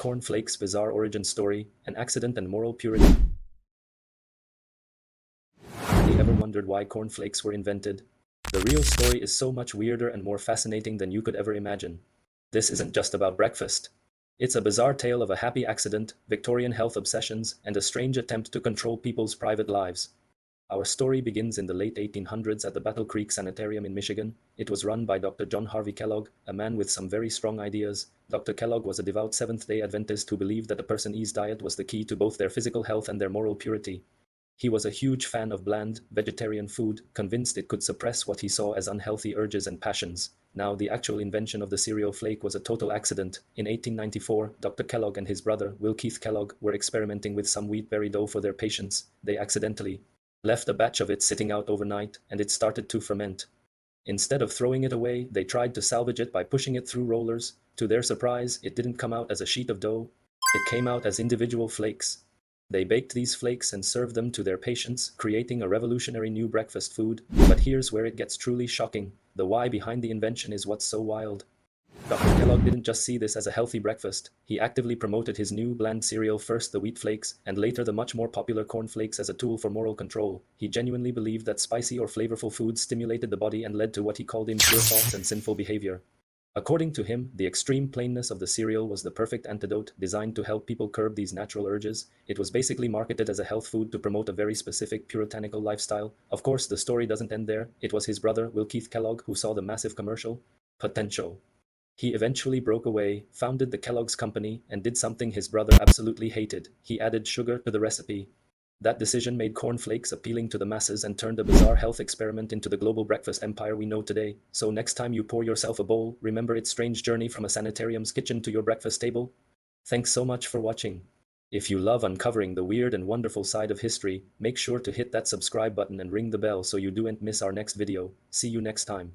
Corn Flakes' bizarre origin story, an accident and moral purity. Have you ever wondered why corn flakes were invented? The real story is so much weirder and more fascinating than you could ever imagine. This isn't just about breakfast. It's a bizarre tale of a happy accident, Victorian health obsessions, and a strange attempt to control people's private lives. Our story begins in the late 1800s at the Battle Creek Sanitarium in Michigan. It was run by Dr. John Harvey Kellogg, a man with some very strong ideas. Dr. Kellogg was a devout Seventh-day Adventist who believed that a person's diet was the key to both their physical health and their moral purity. He was a huge fan of bland, vegetarian food, convinced it could suppress what he saw as unhealthy urges and passions. Now, the actual invention of the cereal flake was a total accident. In 1894, Dr. Kellogg and his brother, Keith Kellogg, were experimenting with some wheat-berry dough for their patients. They accidentally left a batch of it sitting out overnight, and it started to ferment. Instead of throwing it away, they tried to salvage it by pushing it through rollers. To their surprise, it didn't come out as a sheet of dough. It came out as individual flakes. They baked these flakes and served them to their patients, creating a revolutionary new breakfast food. But here's where it gets truly shocking. The why behind the invention is what's so wild. Dr. Kellogg didn't just see this as a healthy breakfast. He actively promoted his new bland cereal, first the wheat flakes, and later the much more popular corn flakes, as a tool for moral control. He genuinely believed that spicy or flavorful foods stimulated the body and led to what he called impure thoughts and sinful behavior. According to him, the extreme plainness of the cereal was the perfect antidote, designed to help people curb these natural urges. It was basically marketed as a health food to promote a very specific puritanical lifestyle. Of course, the story doesn't end there. It was his brother, Keith Kellogg, who saw the massive commercial potential. He eventually broke away, founded the Kellogg's company, and did something his brother absolutely hated. He added sugar to the recipe. That decision made corn flakes appealing to the masses and turned a bizarre health experiment into the global breakfast empire we know today. So next time you pour yourself a bowl, remember its strange journey from a sanitarium's kitchen to your breakfast table. Thanks so much for watching. If you love uncovering the weird and wonderful side of history, make sure to hit that subscribe button and ring the bell so you don't miss our next video. See you next time.